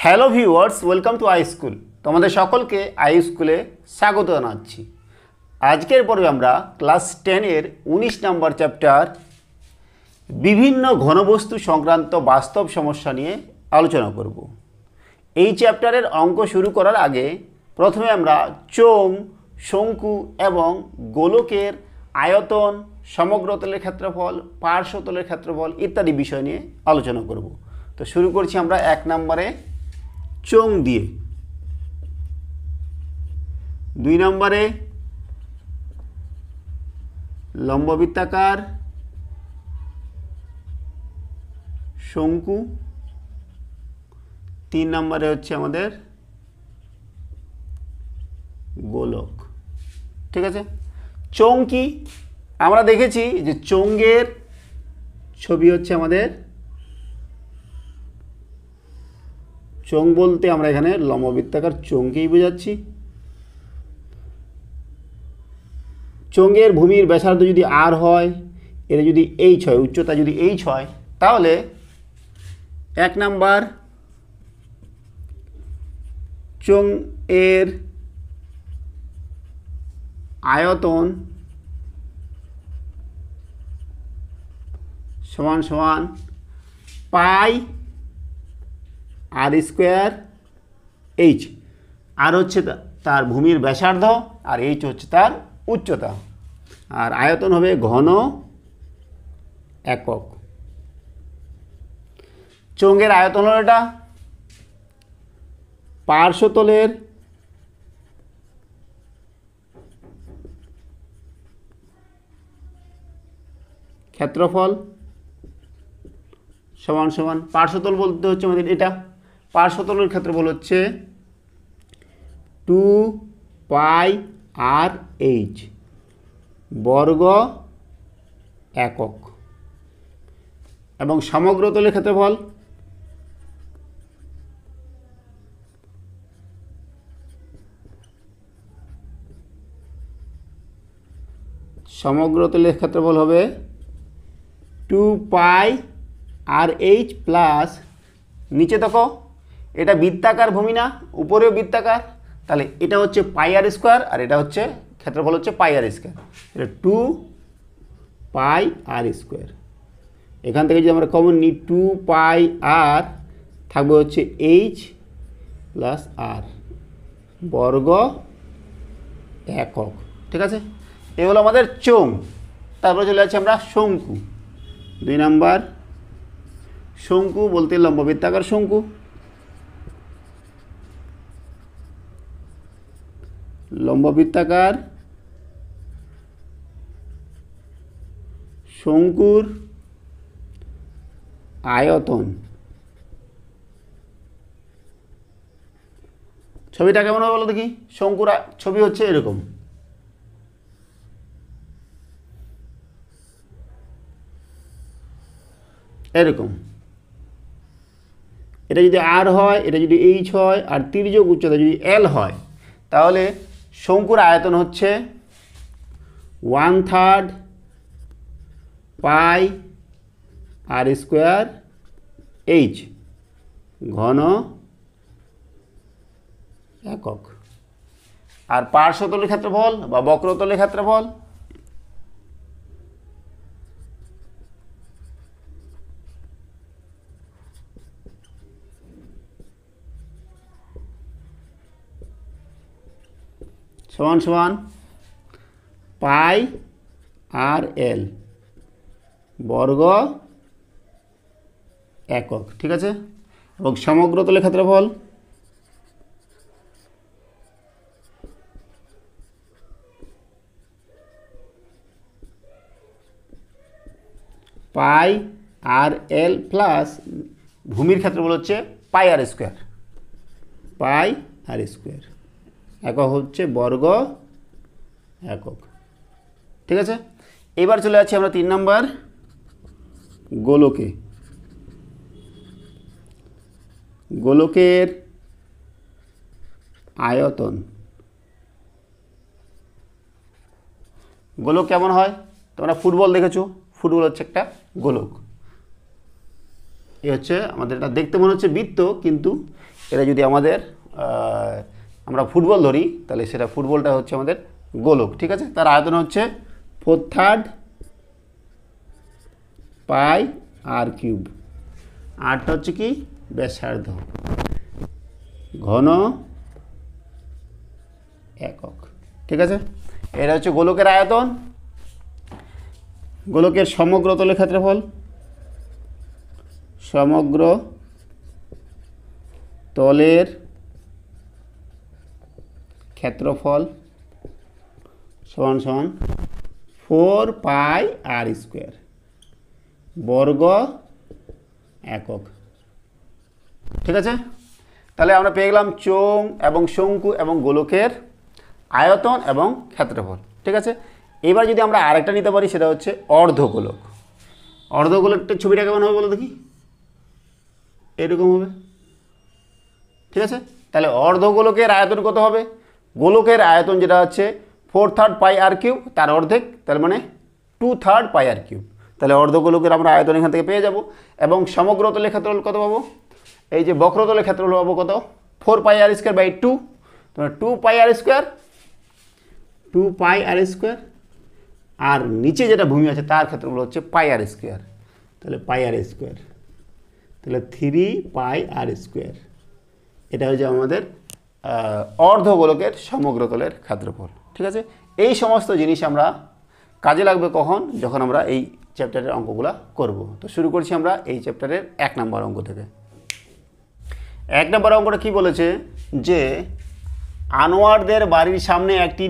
Hello viewers, welcome to I school. তোমাদের সকলকে I স্কুলে স্বাগত জানাচ্ছি। আজকের পর্বে আমরা ক্লাস 10-এর 19 নম্বর চ্যাপ্টার বিভিন্ন ঘনবস্তু সংক্রান্ত বাস্তব সমস্যা নিয়ে আলোচনা করব। এই চ্যাপ্টারের অঙ্ক শুরু করার আগে প্রথমে আমরা চোঙ, শঙ্কু এবং গোলকের আয়তন, সমগ্রতলের ক্ষেত্রফল, পার্শ্বতলের ক্ষেত্রফল ইত্যাদি বিষয় নিয়ে আলোচনা করব। তো শুরু করছি আমরা 1 নম্বরে চোঙ দিয়ে, 2 নম্বরে লম্ববৃত্তাকার শঙ্কু, 3 নম্বরে হচ্ছে আমাদের গোলক। ঠিক আছে, চোঙ কি? আমরা দেখেছি যে চোঙের ছবি হচ্ছে আমাদের, চোঙ বলতে আমরা এখানে লম্ববৃত্তাকার চোঙকেই বোঝাচ্ছি। চোঙের ভূমির ব্যাসার্ধ যদি আর হয়, এর যদি এইচ হয়, উচ্চতা যদি এইচ হয়, তাহলে 1 নাম্বার চোঙ এর আয়তন সমান সমান পাই আর স্কোয়ার এইচ। আর হচ্ছে তার ভূমির ব্যাসার্ধ, আর এইচ হচ্ছে তার উচ্চতা, আর আয়তন হবে ঘন একক। চোঙের আয়তন হলো এটা, পার্শ্বতলের ক্ষেত্রফল সমান সমান, পার্শ্বতল বলতে হচ্ছে আমাদের এটা, পার্শ্বতলের ক্ষেত্রফল হচ্ছে 2 পাই আর এইচ বর্গ একক, এবং সমগ্রতলের ক্ষেত্রফল হবে 2 পাই আর এইচ প্লাস, নিচে দেখো এটা বৃত্তাকার ভূমি না, উপরেও বৃত্তাকার, তাহলে এটা হচ্ছে পাই আর স্কোয়ার, আর এটা হচ্ছে ক্ষেত্রফল হচ্ছে পাই আর স্কোয়ার, এটা 2 পাই আর স্কোয়ার। এখান থেকে যদি আমরা কমন নিই 2 পাই আর, থাকবে হচ্ছে এইচ প্লাস আর বর্গ একক। ঠিক আছে, এ হলো আমাদের চোঙ। তারপরে চলে যাচ্ছি আমরা শঙ্কু। 2 নাম্বার শঙ্কু বলতে লম্ববৃত্তাকার শঙ্কু। লম্ববৃত্তাকার শঙ্কুর আয়তন, ছবিটা কেমন হবে বলো দেখি। শঙ্কুর ছবি হচ্ছে এরকম, এরকম। এটা যদি আর হয়, এটা যদি এইচ হয়, আর তির্যক উচ্চতা যদি এল হয়, তাহলে শঙ্কুর আয়তন হচ্ছে 1/3 পাই আর স্কোয়ার এইচ ঘন একক। আর পার্শ্বতলের ক্ষেত্রফল বা বক্রতলের ক্ষেত্রফল সমান সমান পাই আর এল বর্গ একক। ঠিক আছে, এবং সমগ্রতলের ক্ষেত্রফল পাই আর এল প্লাস ভূমির ক্ষেত্রফল হচ্ছে পাই আর স্কোয়ার, পাই আর স্কোয়ার, একক হচ্ছে বর্গ একক। ঠিক আছে, এবার চলে যাচ্ছি আমরা 3 নম্বর গোলকে। গোলকের আয়তন, গোলক কেমন হয়? তোমরা ফুটবল দেখেছো, ফুটবল হচ্ছে একটা গোলক। এই হচ্ছে আমাদের, এটা দেখতে মনে হচ্ছে বৃত্ত, কিন্তু এটা যদি আমাদের আমরা ফুটবল ধরি তাহলে সেটা ফুটবলটা হচ্ছে আমাদের গোলক, ঠিক আছে। তার আয়তন হচ্ছে 4/3 পাই আর কিউব। আরটা হচ্ছে কি ব্যাসার্ধ, ঘন একক, ঠিক আছে। এটা হচ্ছে গোলকের আয়তন। গোলকের সমগ্র তলের ক্ষেত্রফল, সমগ্র তলের ক্ষেত্রফল সমান সমান 4 পাই আর স্কোয়ার বর্গ একক, ঠিক আছে। তাহলে আমরা পেয়ে গেলাম চোঙ এবং শঙ্কু এবং গোলকের আয়তন এবং ক্ষেত্রফল, ঠিক আছে। এবার যদি আমরা আরেকটা নিতে পারি সেটা হচ্ছে অর্ধগোলক। অর্ধগোলকটার ছবিটা কেমন হবে বলো দেখি, এরকম হবে, ঠিক আছে। তাহলে অর্ধগোলকের আয়তন কত হবে? গোলকের আয়তন যেটা হচ্ছে 4/3 পাই আর কিউব, তার অর্ধেক, তার মানে 2/3 পাই আর কিউব। তাহলে অর্ধগোলকের আমরা আয়তন এখান থেকে পেয়ে যাব। এবং সমগ্র তলের ক্ষেত্রফল কত পাবো? এই যে বক্রতলের ক্ষেত্রফল পাবো কত? 4 পাই আর স্কোয়ার বাই 2, তাহলে 2 পাই আর স্কোয়ার, 2 পাই আর স্কোয়ার। আর নিচে যেটা ভূমি আছে তার ক্ষেত্রফল হচ্ছে পাই আর স্কোয়ার, তাহলে পাই আর স্কোয়ার, তাহলে 3 পাই আর স্কোয়ার। এটা হচ্ছে আমাদের অর্ধগোলকের সমগ্র তলের ক্ষেত্রফল, ঠিক আছে। এই সমস্ত জিনিস আমরা কাজে লাগবে কখন? যখন আমরা এই চ্যাপ্টারের অঙ্কগুলো করব। তো শুরু করছি আমরা এই চ্যাপ্টারের 1 নম্বর অঙ্ক থেকে। 1 নম্বর অঙ্কটা কি বলেছে যে আনোয়ারদের বাড়ির সামনে একটি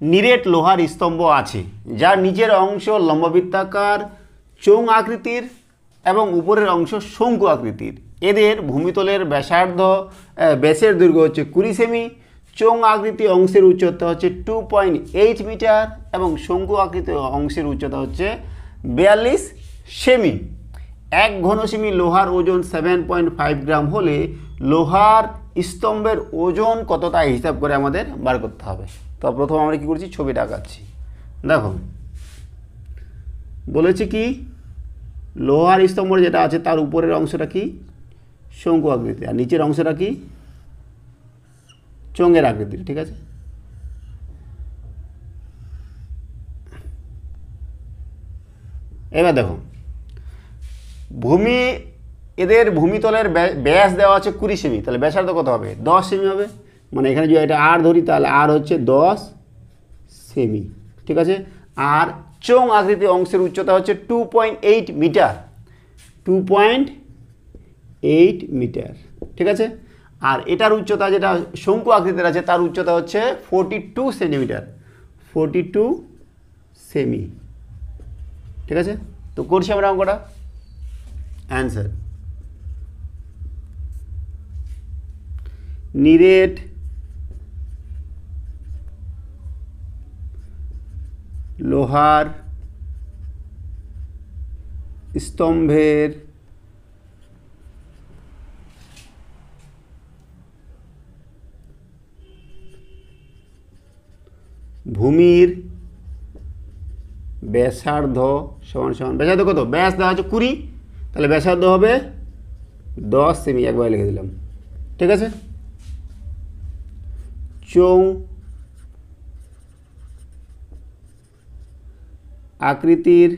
নিরেট লোহার স্তম্ভ আছে, যার নিচের অংশ লম্ববৃত্তাকার চোঙ আকৃতির এবং উপরের অংশ শঙ্কু আকৃতির। এদের ভূমিতলের ব্যাসের দৈর্ঘ্য হচ্ছে 20 সেমি, চোঙ আকৃতি অংশের উচ্চতা হচ্ছে 2.8 মিটার এবং শঙ্কু আকৃতি অংশের উচ্চতা হচ্ছে 42 সেমি। 1 ঘন সেমি লোহার ওজন 7.5 গ্রাম হলে লোহার স্তম্ভের ওজন কত তা হিসাব করে আমাদের বার করতে হবে। তো প্রথম আমরা কি করছি, ছবিটা আঁকাচ্ছি। দেখো বলেছে কি লোহার স্তম্ভ যেটা আছে তার উপরের অংশটা কি শঙ্কু আকৃতি আর নিচের অংশটা কি চোঙের আকৃতির, ঠিক আছে। এবার দেখো এদের ভূমিতলের ব্যাস দেওয়া আছে 20 সেমি, তাহলে ব্যাসার্ধ কত হবে? 10 সেমি হবে। মানে এখানে যদি এটা আর ধরি তাহলে আর হচ্ছে 10 সেমি, ঠিক আছে। আর চোঙ আকৃতি অংশের উচ্চতা হচ্ছে 2.8 মিটার, 2.8 মিটার, ঠিক আছে। আর এটার উচ্চতা যেটা শঙ্কু আকৃতির আছে তার উচ্চতা হচ্ছে 42 সেন্টিমিটার, 42 সেমি, ঠিক আছে। তো করছি আমরা অঙ্কটা। অ্যান্সার নিরেট লোহার স্তম্ভের ভূমির ব্যাসার্ধ সমান সমান, ব্যাসার্ধ কত? ব্যাস দেওয়া হচ্ছে 20, তাহলে ব্যাসার্ধ হবে 10 সেমি, একবার লিখে দিলাম, ঠিক আছে। চোঙ আকৃতির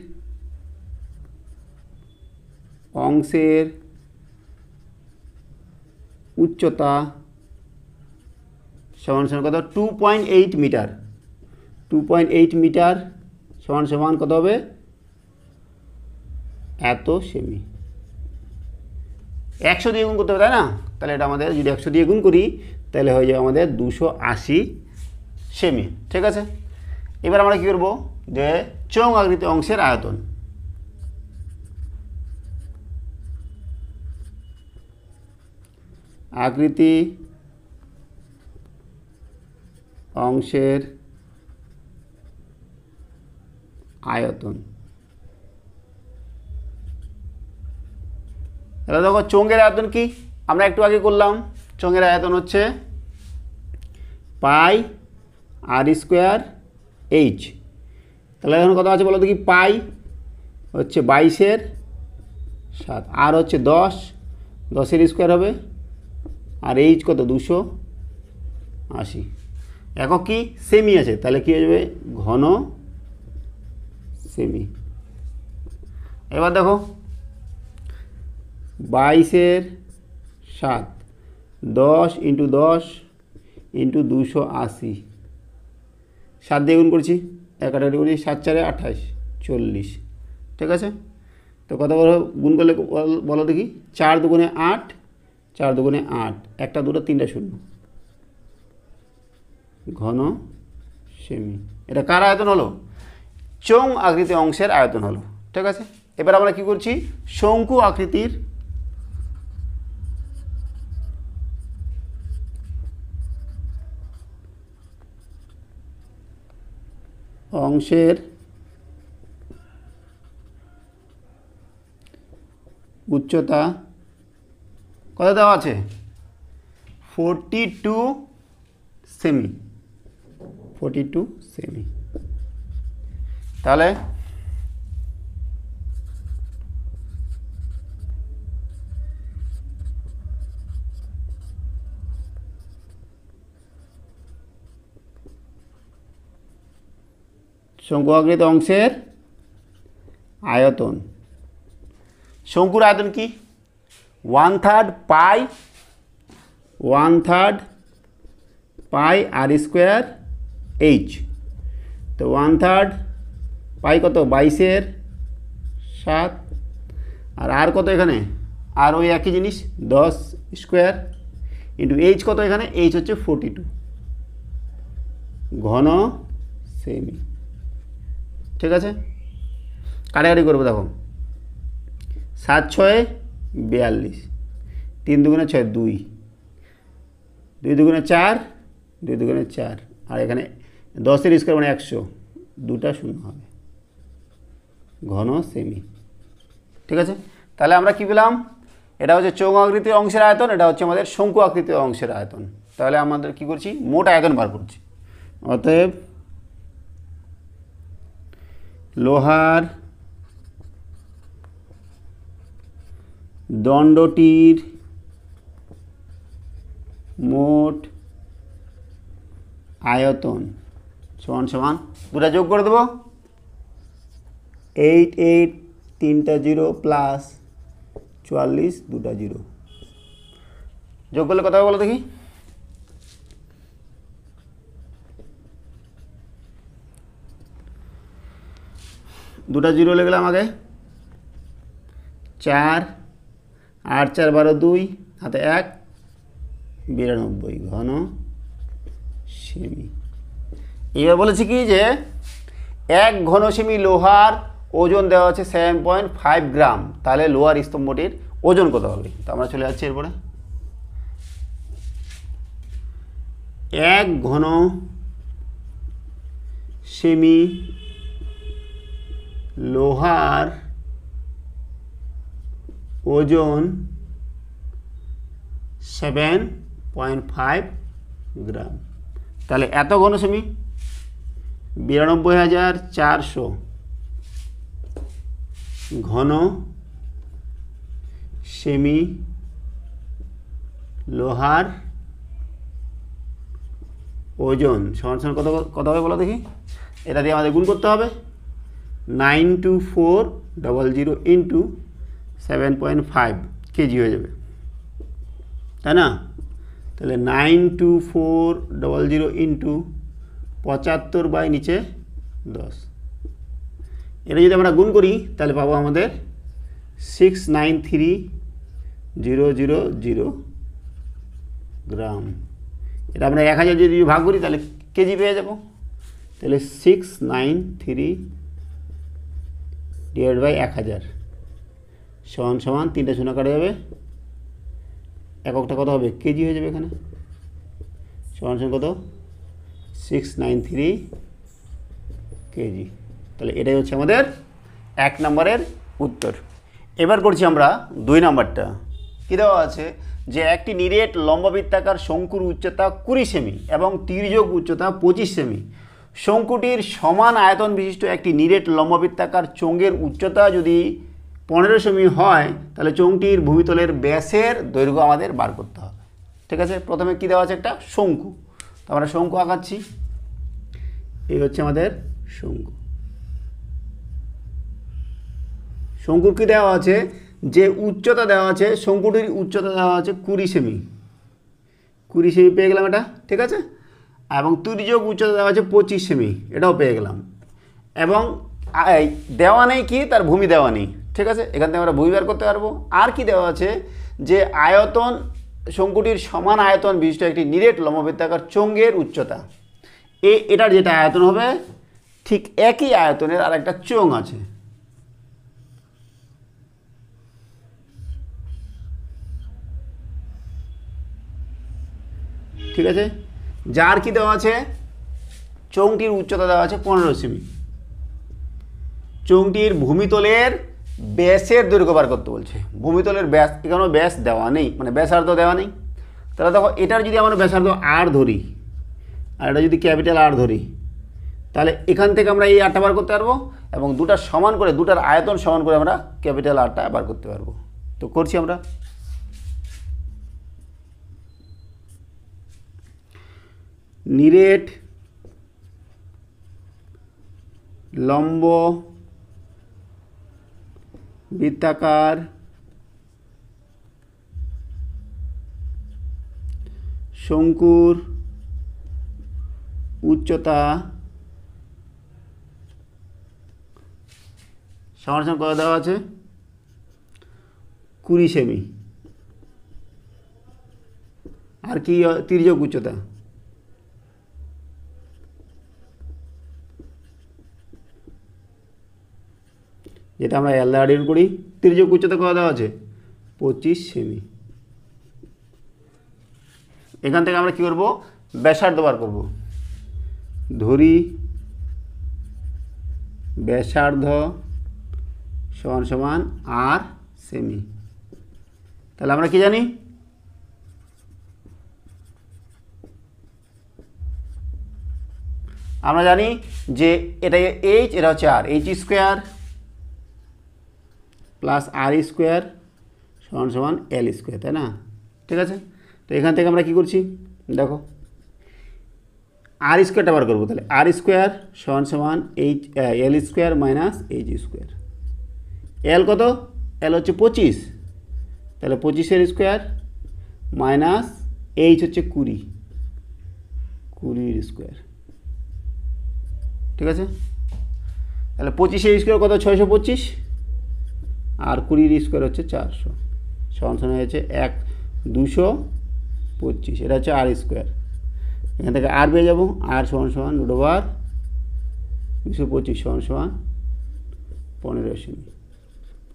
অংশের উচ্চতা সমান সমান কত? 2.8 মিটার, 2.8 মিটার সমান সমান কত হবে? এত সেমি। 100 দিয়ে গুণ করতে হবে, তাই না? তাহলে এটা আমাদের যদি 100 দিয়ে গুণ করি তাহলে হয়ে যাবে আমাদের 280 সেমি, ঠিক আছে। এবার আমরা কী করব, যে চোঙ আকৃতি অংশের আয়তন, আকৃতি অংশের আয়তন। তাহলে দেখো চোঙের আয়তন কি আমরা একটু আগে করলাম, চোঙের আয়তন হচ্ছে পাই আর স্কোয়ার এইচ। তাহলে এখন কত আছে বলো দেখি, পাই হচ্ছে 22/7 আর হচ্ছে 10, 10-এর স্কোয়ার হবে আর এইচ কত 280। একক কি সেমি আছে, তাহলে কী হয়ে যাবে ঘন সেমি। এবার দেখো 22/7 10 × 10 × 280, 7 দিয়ে গুণ করছি, 1 কাটাকাটি করছি, 7 4 28 40। ঠিক আছে, তো কত বড় গুণ করলে বলো দেখি, 4 দুগুণে 8, 4 দুগুণে 8, 1টা 2টা 3টা 0, ঘন সেমি। এটা কার আয়তন হলো? চোঙ আকৃতি অংশের আয়তন হলো। ঠিক আছে, এবার আমরা কি করছি, শঙ্কু আকৃতির অংশের উচ্চতা কত দেওয়া আছে? 42 সেমি, 42 সেমি। তাহলে শঙ্কু আকৃতি অংশের আয়তন, শঙ্কুর আয়তন কি? 1/3 পাই আর স্কোয়ার এইচ। তো 1/3 পাই কত? 22/7, আর কত এখানে? আর ওই একই জিনিস 10 স্কোয়ার ইন্টু এইচ কত এখানে? এইচ হচ্ছে 42 ঘন সেমি। ঠিক আছে, কাটাকাটি করবো। দেখো 7 6 42, 3 দুগুণে 6 2, 2 দুগুণে 4, 2 দুগুণে 4, আর এখানে 10-এর স্কোয়ার মানে 100, 2টা 0 হবে, ঘন সেমি। ঠিক আছে, তাহলে আমরা কি পেলাম? এটা হচ্ছে চৌং আকৃতির অংশের আয়তন, এটা হচ্ছে আমাদের শঙ্কু আকৃতির অংশের আয়তন। তাহলে আমাদের কি করছি? মোট আয়তন বার করছি। অতএব লোহার দণ্ডটির মোট আয়তন সমান সমান, দুটা যোগ করে দেবো, 8 8 3টা 0 প্লাস 44 2টা 0, যোগ করলে কত হবে বলো দেখি? দুটা 0 লিখলাম আগে, 4 8 4 12 2 হাতে 1 92 ঘন সেমি। এবার বলেছি কি যে 1 ঘন সেমি লোহার ওজন দেওয়া আছে 7.5 গ্রাম, তাহলে লোহার স্তম্ভটির ওজন কত হবে? তো আমরা চলে যাচ্ছি এরপরে। 1 ঘন সেমি লোহার ওজন 7.5 গ্রাম, তাহলে এত ঘন সেমি 92,400 ঘন সেমি লোহার ওজন সমান সমান কত হবে বলো দেখি? এটা দিয়ে আমাদের গুণ করতে হবে, 92400 ইন্টু 7.5 কেজি হয়ে যাবে, তাই না? তাহলে 92400 ইন্টু 75 বাই নিচে 10, এটা যদি আমরা গুণ করি তাহলে পাবো আমাদের 693,000 গ্রাম। এটা আমরা 1000 যদি ভাগ করি তাহলে কেজি পেয়ে যাব, তাহলে 693 ডিভাইড বাই 1000 সমান সমান 3টা 0 কাটা যাবে, এককটা কত হবে? কেজি হয়ে যাবে এখানে, সমান সমান কত? 693 কেজি। তাহলে এটাই হচ্ছে আমাদের 1 নম্বরের উত্তর। এবার করছি আমরা 2 নম্বরটা। কী দেওয়া আছে? যে একটি নিরেট লম্ববৃত্তাকার শঙ্কুর উচ্চতা 20 সেমি এবং তির্যক উচ্চতা 25 সেমি। শঙ্কুটির সমান আয়তন বিশিষ্ট একটি নিরেট লম্ববৃত্তাকার চোঙের উচ্চতা যদি 15 সেমি হয়, তাহলে চোঙটির ভূমিতলের ব্যাসের দৈর্ঘ্য আমাদের বার করতে হবে। ঠিক আছে, প্রথমে কি দেওয়া আছে, একটা শঙ্কু। তো আমরা শঙ্কু আঁকাচ্ছি। এই হচ্ছে আমাদের শঙ্কু। শঙ্কুর কি দেওয়া আছে, যে উচ্চতা দেওয়া আছে, শঙ্কুটির উচ্চতা দেওয়া আছে 20 সেমি। 20 সেমি পেয়ে গেলাম এটা, ঠিক আছে। এবং তির্যক উচ্চতা দেওয়া আছে 25 সেমি, এটাও পেয়ে গেলাম। এবং দেওয়া নেই কি, তার ভূমি দেওয়া নেই, ঠিক আছে। এখান থেকে আমরা ভূমি বের করতে পারবো। আর কি দেওয়া আছে, যে আয়তন, শঙ্কুটির সমান আয়তন বিশিষ্ট একটি নিরেট লম্ববৃত্তাকার চোঙের উচ্চতা। এটার যেটা আয়তন হবে, ঠিক একই আয়তনের আর একটা চোঙ আছে। ঠিক আছে, যার কি দেওয়া আছে, চোঙটির উচ্চতা দেওয়া আছে 15 সেমি। চোঙটির ভূমিতলের ব্যাসের দৈর্ঘ্য বার করতে বলছে। ভূমিতলের ব্যাস, এখানেও ব্যাস দেওয়া নেই, মানে ব্যাসার্ধ দেওয়া নেই। তাহলে দেখো, এটার যদি আমরা ব্যাসার্ধ আর ধরি, আর এটা যদি ক্যাপিটাল আর ধরি, তাহলে এখান থেকে আমরা এই আরটা বার করতে পারবো, এবং দুটা সমান করে, দুটার আয়তন সমান করে আমরা ক্যাপিটাল আরটা বার করতে পারবো। তো করছি আমরা। নিরেট লম্ব বৃত্তাকার শঙ্কুর উচ্চতা সমান সমান কত দেওয়া আছে, 20 সেমি। আর কি তির্যক উচ্চতা, যেটা আমরা এল দ্বারা ডিভাইড করি। তির্যক উচ্চতা কত দেওয়া আছে, 25 সেমি। এখান থেকে আমরা কি করব, ব্যাসার্ধ বার করব। ধরি ব্যাসার্ধ সমান সমান আর সেমি। তাহলে আমরা কি জানি, আমরা জানি যে এটা এইচ, এটা হচ্ছে আর, H square plus R square সমান সমান এল স্কোয়ার, তাই না? ঠিক আছে, তো এখান থেকে আমরা কি করছি, দেখো আর স্কোয়ারটা বার করবো। তাহলে আর স্কোয়ার সমান সমান H L square minus H square. L কত, এল হচ্ছে 25, তাহলে 25-এর স্কোয়ার মাইনাস এইচ হচ্ছে 20-20 স্কোয়ার। ঠিক আছে, তাহলে 25-এর স্কোয়ার কত, 625, আর 20-এর স্কোয়ার হচ্ছে 400, সমান সমান হয়েছে 225। এটা হচ্ছে আর স্কোয়ার। এখান থেকে আর পেয়ে যাবো, আর সমান সমান √225 সমান সমান 15 সেমি।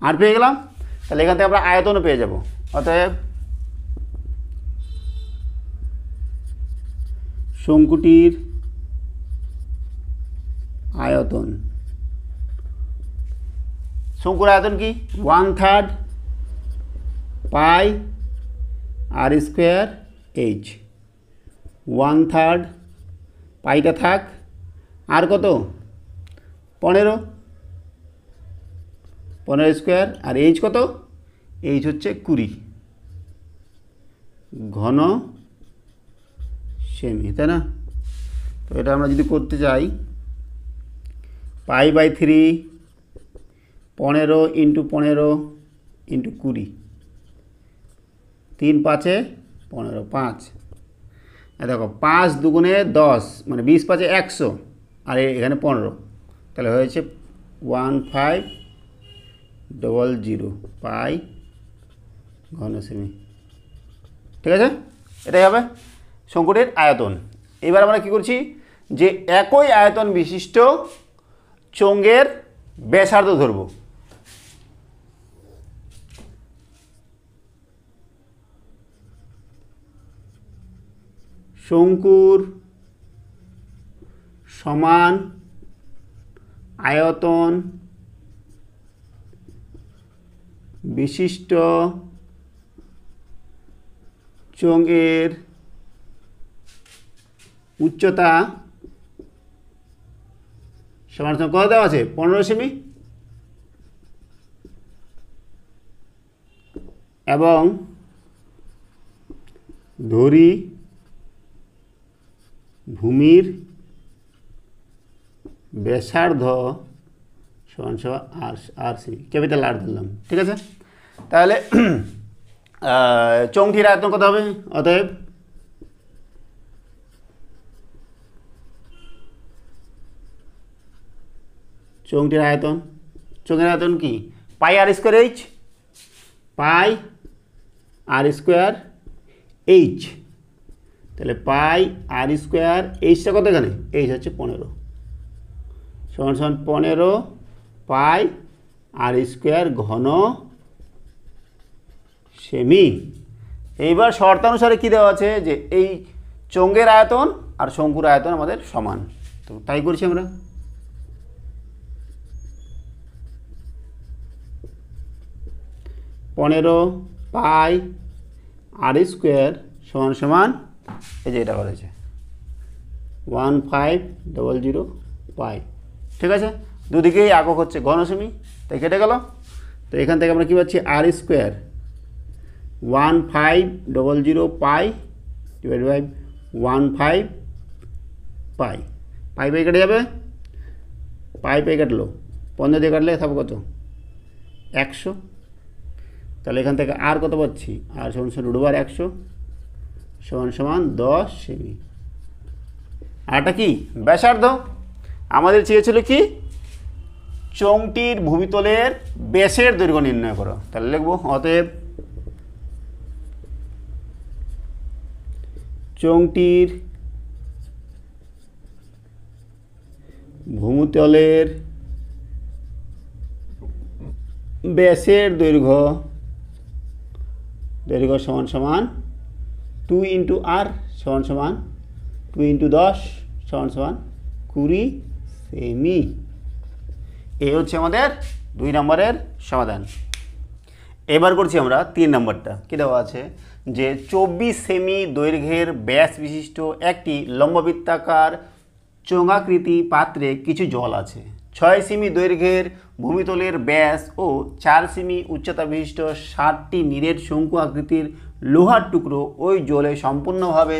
আর পেয়ে গেলাম। তাহলে এখান থেকে আমরা আয়তনও পেয়ে যাব। অতএব শঙ্কুটির আয়তন, শঙ্কুর আয়তন কি, 1/3 পাই আর স্কোয়ার এইচ। 1/3 পাইটা থাক, আর কত, 15 স্কোয়ার, আর এইচ কত, এইচ হচ্ছে 20 ঘন সেমি, তাই না? তো এটা আমরা যদি করতে চাই, π/3 15 × 15 × 20, 3 5 15, 5। দেখো 5 2 10, মানে 20 5 100, আর এখানে 15, তাহলে হয়েছে 1500 পাই ঘন সেমি। ঠিক আছে, এটাই হবে শঙ্কুটির আয়তন। এবার আমরা কি করছি, যে একই আয়তন বিশিষ্ট চোঙের ব্যাসার্ধ ধরব। শঙ্কুর সমান আয়তন বিশিষ্ট চোঙের উচ্চতা সমান সমান কত দেওয়া আছে, 15 সেমি, এবং ধরি ভূমির ব্যাসার্ধ সমান সমান আর সি, ক্যাপিটাল আর ধরলাম, ঠিক আছে। তাহলে চোঙটির আয়তন কত হবে? অতএব চোঙটির আয়তন, চোঙের আয়তন কি? পাই আর স্কোয়ার এইচ, পাই আর স্কোয়ার এইচ। তাহলে পাই আর স্কোয়ার এইচটা কত এখানে? এইচ হচ্ছে 15 সমান সমান 15 পাই আর স্কোয়ার ঘন সেমি। এইবার শর্তানুসারে কি দেওয়া আছে যে এই চোঙের আয়তন আর শঙ্কুর আয়তন আমাদের সমান, তো তাই করছি আমরা। পনেরো পাই আর স্কোয়ার সমান সমান এই যে এটা করেছে 1500 পাই, ঠিক আছে। দুদিকেই একক হচ্ছে ঘন সেমি, তাই কেটে গেল। তো এখান থেকে আমরা কী পাচ্ছি? আর স্কোয়ার 1500 পাই ডিভাইড বাই 15 পাই, পাই পাই কেটে যাবে, পাই পাই কাটলো, 15 দিয়ে কাটলে থাকবে কত? 100। তাহলে এখান থেকে আর কত পাচ্ছি? আর সমান সমান √100 সমান সমান 10 সেমি। আরটা কি? ব্যাসার্ধ। আমাদের চেয়েছিল কি? চোঙটির ভূমিতলের ব্যাসের দৈর্ঘ্য নির্ণয় করো। তাহলে লিখবো অতএব চোঙটির ভূমিতলের ব্যাসের দৈর্ঘ্য সমান সমান 2 × r সমান সমান 2 × 10 সমান সমান 20 সেমি। এই হচ্ছে আমাদের 2 নম্বরের সমাধান। এবার করছি আমরা 3 নম্বরটা। কী দেওয়া আছে? যে 24 সেমি দৈর্ঘ্যের ব্যাস বিশিষ্ট একটি লম্ববৃত্তাকার চোঙাকৃতি পাত্রে কিছু জল আছে। 6 সেমি দৈর্ঘ্যের ভূমিতলের ব্যাস ও 4 সেমি উচ্চতা বিশিষ্ট 60টি নিরেট শঙ্কু আকৃতির লোহার টুকরো ওই জলে সম্পূর্ণভাবে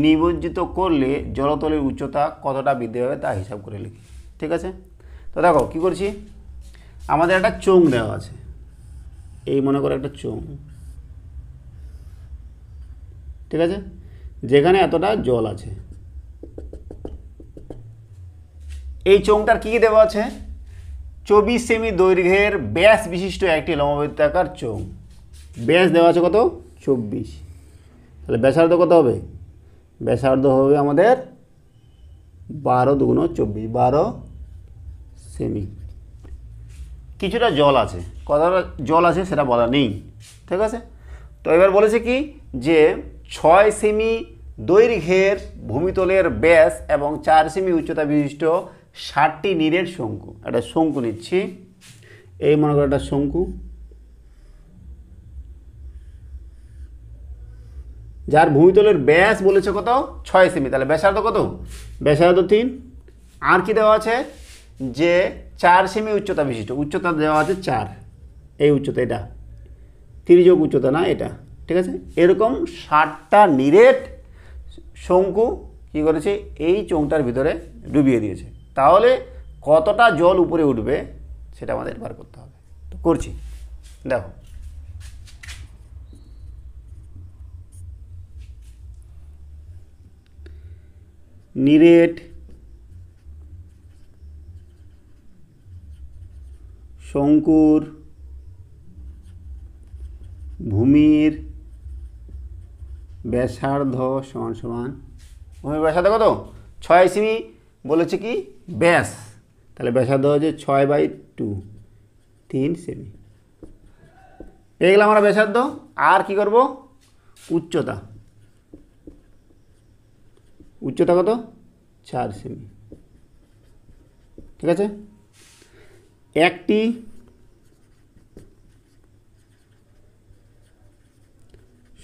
নিমজ্জিত করলে জলতলের উচ্চতা কতটা বৃদ্ধি হবে তা হিসাব করে লিখি, ঠিক আছে। তো দেখো কী করছি, আমাদের একটা চোঙ দেওয়া আছে, এই মনে করে একটা চোঙ, ঠিক আছে, যেখানে এতটা জল আছে। এই চোঙটার কী দেওয়া আছে? 24 সেমি দৈর্ঘ্যের ব্যাস বিশিষ্ট একটি লম্ববৃত্তাকার চোঙ। ব্যাস দেওয়া আছে কত? 24। তাহলে ব্যাসার্ধ কত হবে? ব্যাসার্ধ হবে আমাদের 12 × 24, 12 সেমি। কিছুটা জল আছে, কতটা জল আছে সেটা বলা নেই, ঠিক আছে। তো এবার বলেছে কি যে 6 সেমি দৈর্ঘ্যের ভূমিতলের ব্যাস এবং 4 সেমি উচ্চতা বিশিষ্ট 60টি নিরেট শঙ্কু। একটা শঙ্কু নিচ্ছি, এই মনে করো একটা শঙ্কু, যার ভূমিতলের ব্যাস বলেছে কত? 6 সেমি। তাহলে ব্যাসার্ধ কত? ব্যাসার্ধ 3। আর কি দেওয়া আছে? যে 4 সেমি উচ্চতা বিশিষ্ট, উচ্চতা দেওয়া আছে 4, এই উচ্চতা, এটা তির্যক উচ্চতা না এটা, ঠিক আছে। এরকম 60টা নিরেট শঙ্কু কী করেছে? এই চোঙটার ভিতরে ডুবিয়ে দিয়েছে। তাহলে কতটা জল উপরে উঠবে সেটা আমাদের বার করতে হবে। তো করছি, দেখো নিরেট শঙ্কুর ভূমির ব্যাসার্ধ সমান সমান, ভূমির ব্যাসার্ধ কত? 6 সেমি বলেছে কি ব্যাস, তাহলে ব্যাসার্ধ হচ্ছে 6/2, 3 সেমি। পেয়ে গেলাম আমরা ব্যাসার্ধ। আর কি করব? উচ্চতা, উচ্চতা কত? 4 সেমি, ঠিক আছে। একটি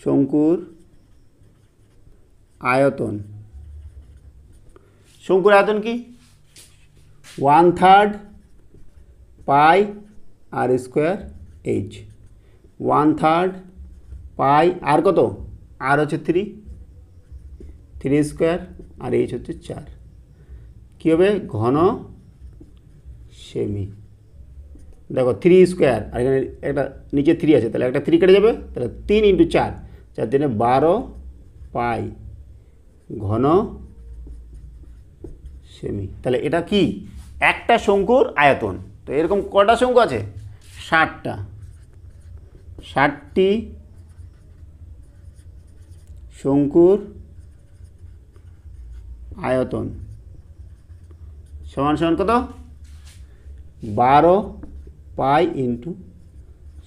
শঙ্কুর আয়তন, শঙ্কুর আয়তন কি? 1/3 পাই আর স্কোয়ার এইচ, 1/3 পাই আর কত? আর হচ্ছে 3 স্কোয়ার, আর এইচ হচ্ছে 4। কী হবে? ঘন সেমি। দেখো 3 স্কোয়ার, আর এখানে একটা নিচে 3 আছে, তাহলে একটা 3 কেটে যাবে, তাহলে 3 × 4, 4 × 12 পাই ঘন সেমি। তাহলে এটা কি? একটা শঙ্কুর আয়তন। তো এরকম কটা শঙ্কু আছে? 60টা। 60টি শঙ্কুর আয়তন সমান সমান কত? 12 পাই ×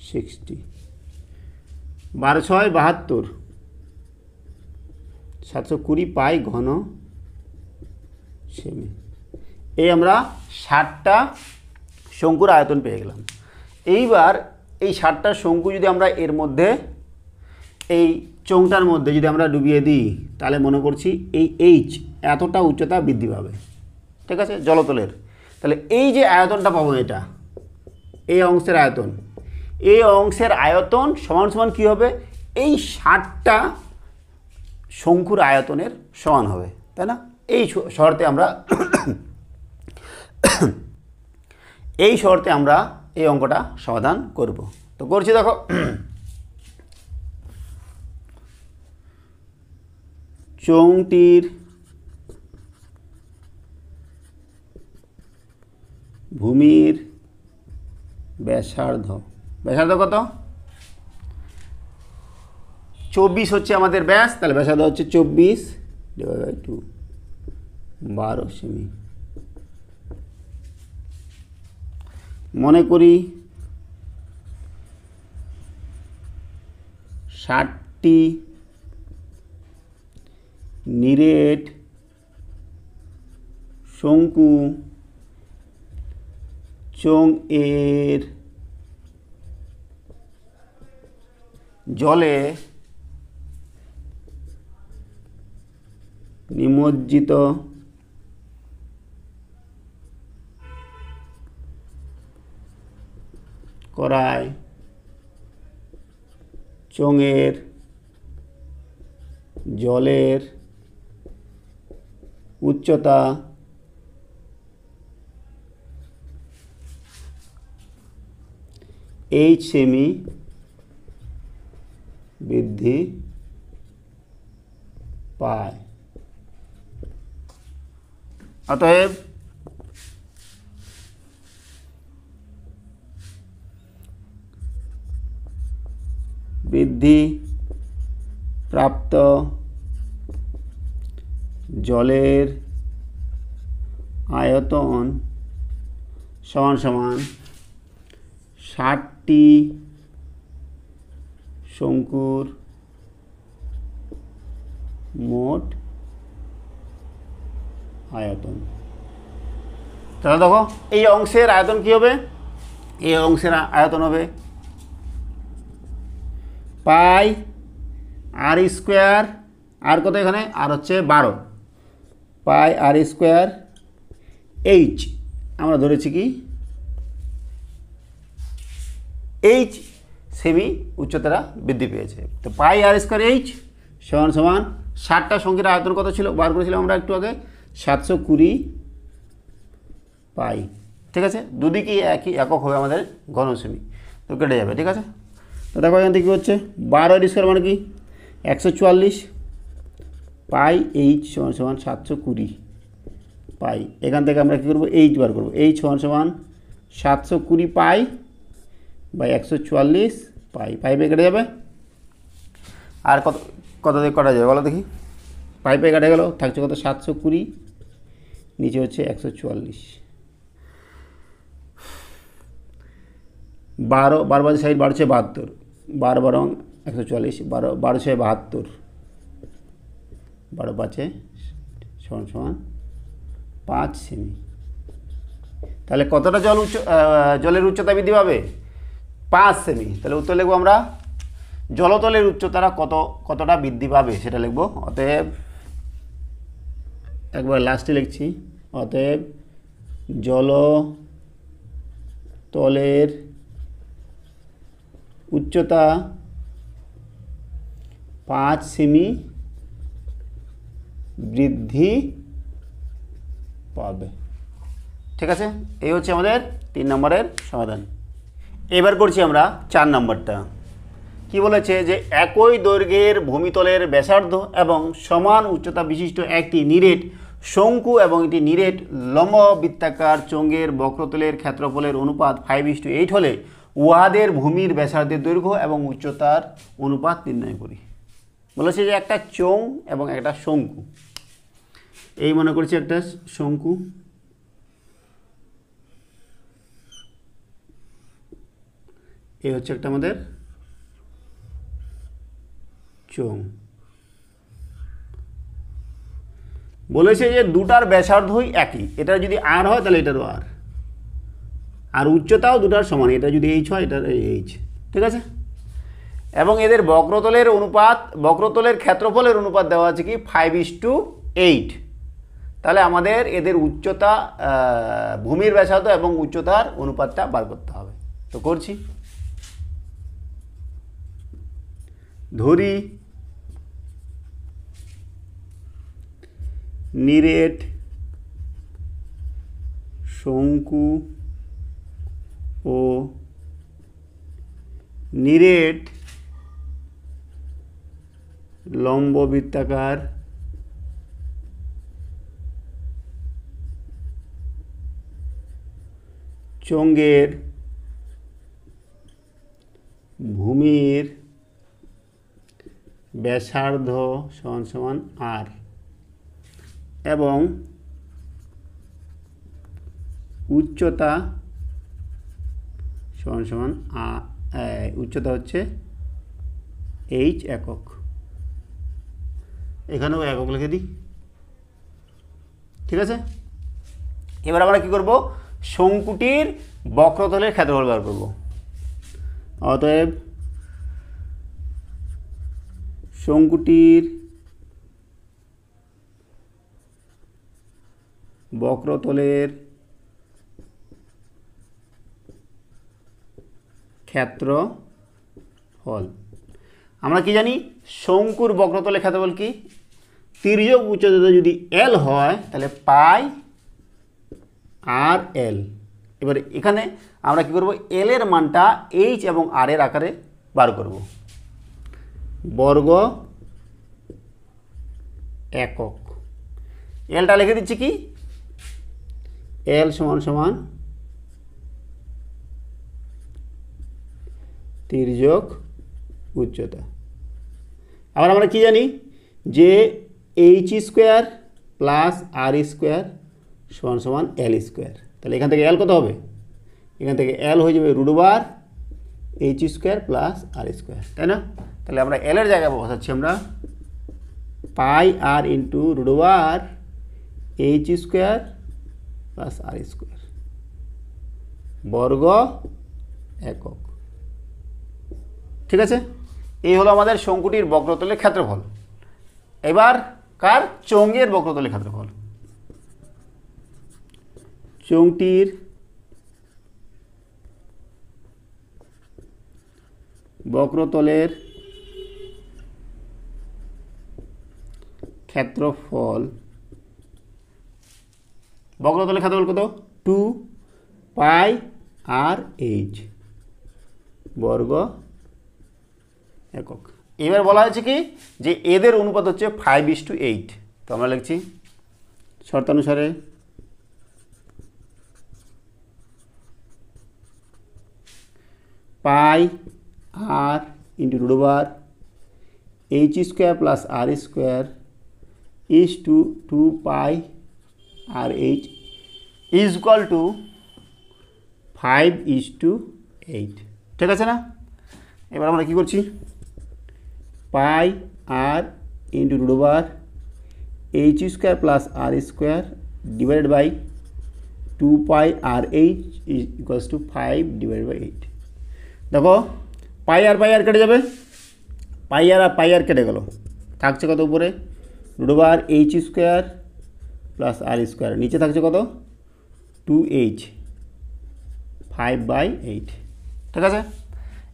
60। 12 × 6 = 72, 720 পাই ঘন সেমি। এই আমরা 60টা শঙ্কুর আয়তন পেয়ে গেলাম। এইবার এই 60টা শঙ্কু যদি আমরা এর মধ্যে, এই চোঙটার মধ্যে যদি আমরা ডুবিয়ে দিই, তাহলে মনে করছি এই এইচ এতটা উচ্চতা বৃদ্ধি পাবে, ঠিক আছে, জলতলের। তাহলে এই যে আয়তনটা পাবো, এটা এই অংশের আয়তন, এই অংশের আয়তন সমান সমান কী হবে? এই 60টা শঙ্কুর আয়তনের সমান হবে, তাই না? এই শর্তে আমরা এই শর্তে আমরা এই অঙ্কটা সমাধান করব। তো করছি, দেখো। চোঙটির ভূমির ব্যাসার্ধ কত? 24 হচ্ছে আমাদের ব্যাস, তাহলে ব্যাসার্ধ হচ্ছে 24/2, 12 সেমি। মনে করি 60টি নিরেট শঙ্কু চোঙ এর জলে নিমজ্জিত করায় চোঙের জলের উচ্চতা এইচ সেমি বৃদ্ধি পায়। অতএব বৃদ্ধি প্রাপ্ত জলের আয়তন সমান সমান 60টি শঙ্কুর মোট আয়তন। তাহলে দেখো এই অংশের আয়তন কি হবে? এই অংশের আয়তন হবে পাই আর স্কোয়ার, আর কত এখানে? আর হচ্ছে 12 পাই আর স্কোয়ার এইচ, আমরা ধরেছি কি এইচ সেমি উচ্চতাটা বৃদ্ধি পেয়েছে। তো পাই আর স্কোয়ার এইচ সমান সমান 60টা শঙ্কুর আয়তন কত ছিল বার করেছিলাম আমরা একটু আগে? 720 পাই, ঠিক আছে। দুদিকেই একই একক হবে আমাদের ঘন সেমি, তো কেটে যাবে, ঠিক আছে। তো দেখো এখান থেকে কী হচ্ছে? 12 স্কোয়ার মানে কি? 144 পাই এইচ সমান সমান 720 পাই। এখান থেকে আমরা কী করবো? এইচ বার করবো। এইচ সমান সমান 720 পাই বাই 144 পাই। পাইপে কেটে যাবে, আর কত দিয়ে কাটা যাবে বলো দেখি? পাইপে কেটে গেল, থাকছে কত? 720, নিচে হচ্ছে 144। 12 বাজে 60, 12 × 6 = 72, 12 × 144, 12 × 6 = 72, 12 × 5 সমান সমান 5 সেমি। তাহলে কতটা জলের উচ্চতা বৃদ্ধি পাবে? 5 সেমি। তাহলে উত্তর লিখবো আমরা জলতলের উচ্চতাটা কতটা বৃদ্ধি পাবে সেটা লিখবো। অতএব একবার লাস্টে লিখছি, অতএব জলতলের উচ্চতা 5 সেমি বৃদ্ধি পাবে। ঠিক আছে, এই হচ্ছে আমাদের 3 নম্বরের সমাধান। এবার করছি আমরা 4 নম্বরটা। কি বলেছে যে একই দৈর্ঘ্যের ভূমিতলের ব্যাসার্ধ এবং সমান উচ্চতা বিশিষ্ট একটি নিরেট শঙ্কু এবং একটি নিরেট লম্ব বৃত্তাকার চোঙের বক্রতলের ক্ষেত্রফলের অনুপাত 5:8 হলে উহাদের ভূমির ব্যাসার্ধের দৈর্ঘ্য এবং উচ্চতার অনুপাত নির্ণয় করি। বলেছে যে একটা চোঙ এবং একটা শঙ্কু, এই মনে করছি একটা শঙ্কু, এই হচ্ছে একটা আমাদের চোঙ। বলেছে যে দুটার ব্যাসার্ধই একই, এটা যদি আর হয় তাহলে এটারও আর, আর উচ্চতাও দুটার সমান, এটা যদি এইচ হয় এটার এইচ। ঠিক আছে, এবং এদের বক্রতলের অনুপাত, বক্রতলের ক্ষেত্রফলের অনুপাত দেওয়া আছে কি 5:8। তাহলে আমাদের এদের উচ্চতা, ভূমির ব্যাসার্ধ এবং উচ্চতার অনুপাতটা বার করতে হবে। তো করছি, ধরি নিরেট শঙ্কু ও নিরেট লম্ব বৃত্তাকার চোঙের ভূমির ব্যাসার্ধ সমান সমান আর এবং উচ্চতা সমান সমান উচ্চতা হচ্ছে এইচ একক। এখানেও একক লিখে দিই। ঠিক আছে, এবার আমরা কি করব, শঙ্কুটির বক্রতলের ক্ষেত্রফল বার করব। অতএব শঙ্কুটির বক্রতলের ক্ষেত্রফল, আমরা কি জানি শঙ্কুর বক্রতলের ক্ষেত্রফল কি, তির্যক উচ্চতা যদি এল হয় তাহলে পাই আর এল। এবার এখানে আমরা কি করব, এল এর মানটা এইচ এবং আর এর আকারে বার করব। বর্গ একক, এলটা লিখে দিচ্ছি কি, এল সমান সমান তির্যক উচ্চতা। আবার আমরা কি জানি যে H square plus R square সমান সমান এল স্কোয়ার। তাহলে এখান থেকে এল কত হবে, এখান থেকে এল হয়ে যাবে √, H square plus R square, তাই না? তাহলে আমরা এল এর জায়গায় বসাচ্ছি আমরা পাই R into √, H square plus R square বর্গ একক। ঠিক আছে, এই হলো আমাদের শঙ্কুটির বক্রতলের ক্ষেত্রফল। এবার কার, চোঙের বক্রতলের ক্ষেত্রফল। চোঙটির বক্রতলের ক্ষেত্রফল, বক্রতলের ক্ষেত্রফল কত, 2πr/h বর্গ একক। এবার বলা হয়েছে কি যে এদের অনুপাত হচ্ছে 5:8। তো আমরা লিখছি শর্তানুসারে pi R into √, H square plus R square is two 2πr/h is equal to 5:8। ঠিক আছে না? এবার আমরা কি করছি, pi R into √, H square plus R square divided by 2πr/h equals to 5/8। দেখো পাই আর কেটে যাবে, পাই আর কেটে গেল, থাকছে কত উপরে, √, H square plus R square, নিচে থাকছে কত 2h, 5/8। ঠিক আছে,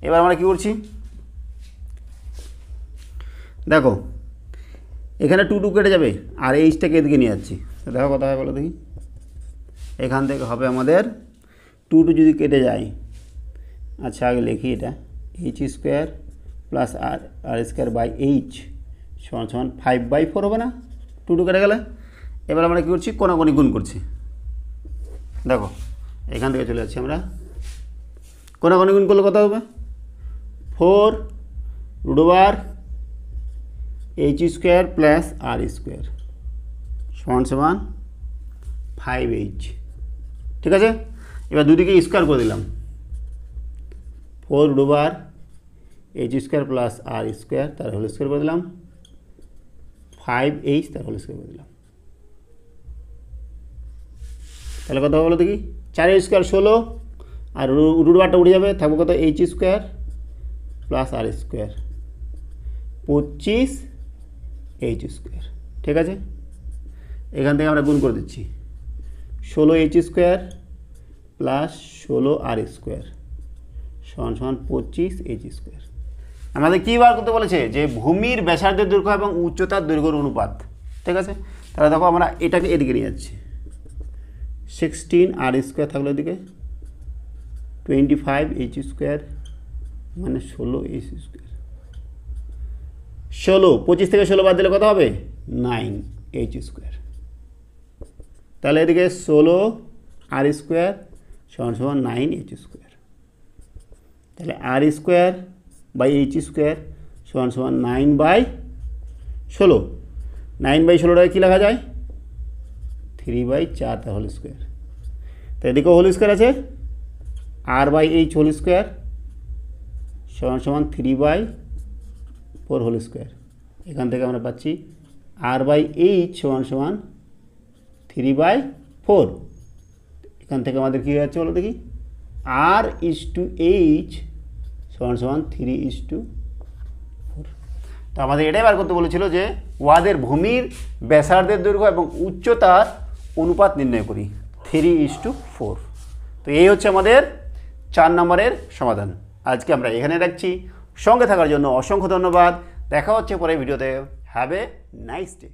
এবার আমরা কি করছি, দেখো এখানে 2 2 কেটে যাবে আর এইচটাকে এদিকে নিয়ে যাচ্ছি, দেখো কথা হয় বলো দেখি। এখান থেকে হবে আমাদের 2 2 যদি কেটে যায়, আচ্ছা আগে লিখি এটা, H square plus R R square by H সমান সমান 5/4 হবে না, 2 2 কেটে গেলে। এবার আমরা কী করছি, কোনাকুনি গুণ করছি। দেখো এখান থেকে চলে যাচ্ছি আমরা, কোনাকুনি গুণ করলে কত হবে, 4 √ H square plus R square সমান সমান 5h। ঠিক আছে, এবার দুদিকে স্কোয়ার করে দিলাম, 4 √ H square plus R square তার হোল স্কোয়ার করে দিলাম, 5h তার হোল স্কোয়ার করে দিলাম। তাহলে কত বলো দেখি, 4 স্কোয়ার 16 আর √টা উঠে যাবে, থাকবে কত, H square plus R square 25 H square. ঠিক আছে, এখান থেকে আমরা গুণ করে দিচ্ছি, 16 এইচ স্কোয়ার প্লাস 16 আর স্কোয়ার সমান সমান 25 এইচ স্কোয়ার। আমাদের কী বার করতে বলেছে, যে ভূমির ব্যাসার্ধের দৈর্ঘ্য এবং উচ্চতার দৈর্ঘ্যের অনুপাত। ঠিক আছে, তাহলে দেখো আমরা এটাকে এদিকে নিয়ে যাচ্ছি, 16 আর স্কোয়ার থাকলো এদিকে, 25 এইচ স্কোয়ার মানে 16 এইচ স্কোয়ার, 16 25 থেকে 16 বাদ দিলে কত হবে, 9 এইচ স্কোয়ার। তাহলে এদিকে 16 আর স্কোয়ার সমান সমান 9 এইচ স্কোয়ার। তাহলে আর স্কোয়ার বাই এইচ স্কোয়ার সমান সমান 9/16, 9/16টাকে কী লেখা যায়, 3/4 তার হোল স্কোয়ার। তো এদিকেও হোল স্কোয়ার আছে, r/h হোল স্কোয়ার সমান সমান 3/4 হোল স্কোয়ার। এখান থেকে আমরা পাচ্ছি r/h সমান সমান 3/4। এখান থেকে আমাদের কী হচ্ছে বলো দেখি, r/h সমান সমান 3/4। তো আমাদের এটাই বার করতে বলেছিল যে ওয়াদের ভূমির ব্যাসার্ধের দৈর্ঘ্য এবং উচ্চতার অনুপাত নির্ণয় করি, 3/4। তো এই হচ্ছে আমাদের 4 নম্বরের সমাধান। আজকে আমরা এখানে রাখছি, সঙ্গে থাকার জন্য অসংখ্য ধন্যবাদ। দেখা হচ্ছে পরের ভিডিওতে। Have a nice day.